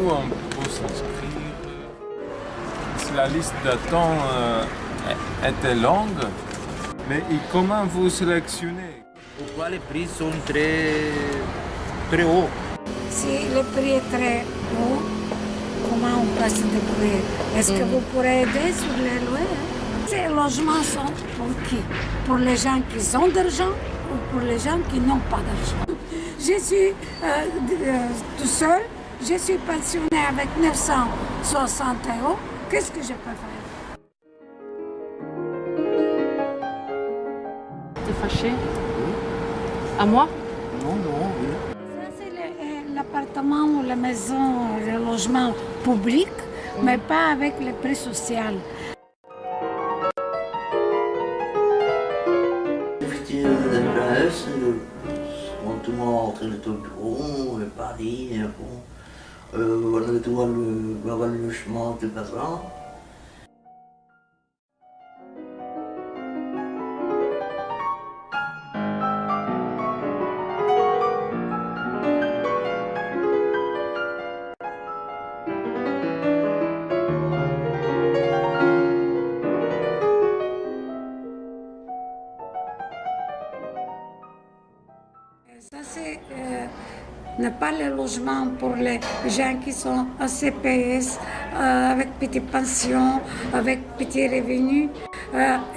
où on peut s'inscrire? La liste d'attente était longue, mais comment vous sélectionnez? Pourquoi les prix sont très hauts? Si le prix est très haut, comment on peut se débrouiller? Est-ce que vous pourrez aider sur les loyers? Ces logements sont pour qui? Pour les gens qui ont de l'argent ou pour les gens qui n'ont pas d'argent? Je suis tout seul, je suis pensionnée avec 960 €. Qu'est-ce que je peux faire? T'es fâché? À moi? Non, oui. Ça, c'est l'appartement ou la maison, le logement public, mais pas avec le prix social. Tout le monde entre le bureau, Paris, on a toujours le logement de façon. Ça, c'est n'est pas le logement pour les gens qui sont en CPS, avec petite pension, avec petits revenus.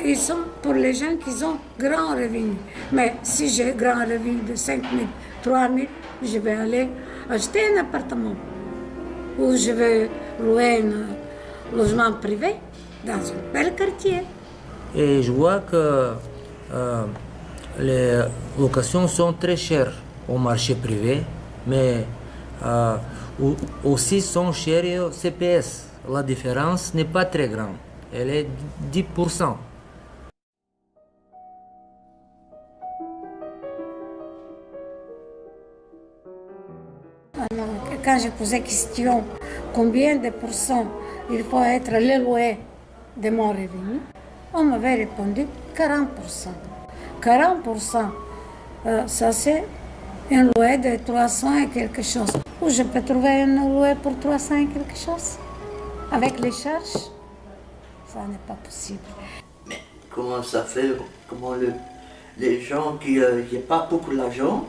Ils sont pour les gens qui ont grand revenu. Mais si j'ai grand revenu de 5 000, 3 000, je vais aller acheter un appartement. Ou je vais louer un logement privé dans un bel quartier. Et je vois que les locations sont très chères au marché privé, mais aussi sont chères au CPS. La différence n'est pas très grande, elle est 10%. Quand je posais la question combien de pourcents il faut être le loyer de mon revenu, on m'avait répondu 40%. 40%, ça c'est un loyer de 300 et quelque chose. Où je peux trouver un loyer pour 300 et quelque chose? Avec les charges, ça n'est pas possible. Mais comment ça fait? Comment les gens qui n'ont pas beaucoup d'argent,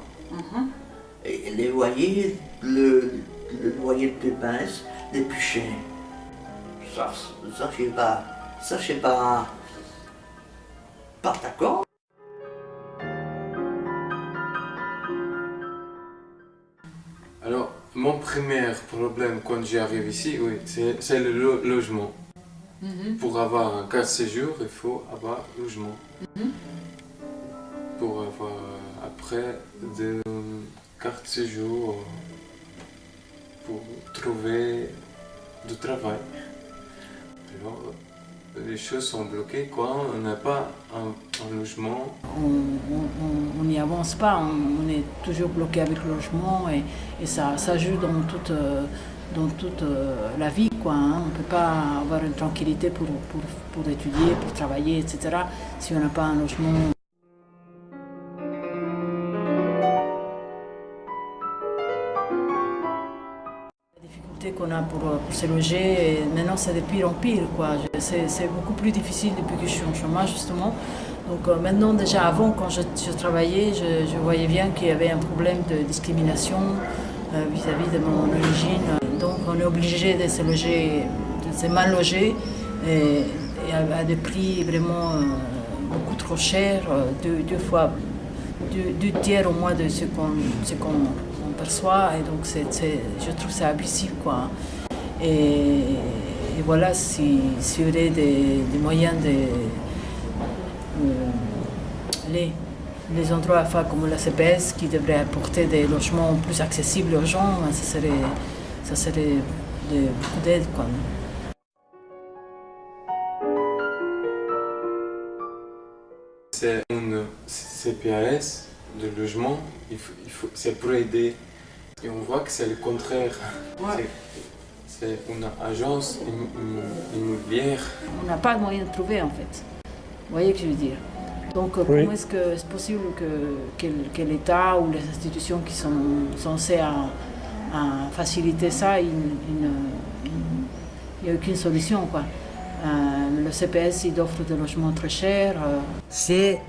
et les loyers, le loyer de pince n'est plus cher. Ça je sais pas d'accord. Alors, mon premier problème quand j'arrive ici, oui, c'est le logement. Pour avoir un cas de séjour, il faut avoir logement. Pour avoir après des cartes de séjour, pour trouver du travail. Alors, les choses sont bloquées quand on n'a pas un logement. On n'y avance pas, on est toujours bloqué avec le logement et ça joue dans toute la vie, quoi. On ne peut pas avoir une tranquillité pour étudier, pour travailler, etc. si on n'a pas un logement. Qu'on a pour se loger, et maintenant c'est de pire en pire, quoi. C'est beaucoup plus difficile depuis que je suis en chômage, justement. Donc maintenant, déjà avant, quand je travaillais, je voyais bien qu'il y avait un problème de discrimination vis-à-vis de mon origine. Donc on est obligé de se loger, de se mal loger et à des prix vraiment beaucoup trop chers, deux tiers au moins de ce qu'on perçoit, et donc je trouve ça abusif, quoi. Et voilà, s'il y aurait des moyens les endroits comme la CPS qui devraient apporter des logements plus accessibles aux gens, ça serait beaucoup d'aide, quoi. C'est une CPAS de logement, c'est pour aider. Et on voit que c'est le contraire. Ouais. C'est une agence immobilière. On n'a pas de moyen de trouver, en fait. Vous voyez ce que je veux dire? Donc comment est-ce que c'est possible que l'État ou les institutions qui sont censées à faciliter ça, il n'y a aucune solution, quoi. Le CPS, il offre des logements très chers. C'est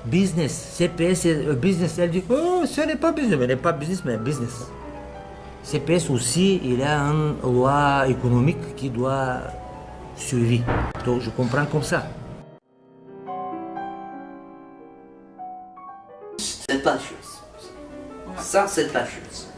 business. CPS, c'est business. Elle dit, oh, ce n'est pas business. Mais ce n'est pas business, mais business. CPS aussi, il y a une loi économique qui doit suivre. Donc je comprends comme ça. C'est pas juste. Ça, c'est pas juste.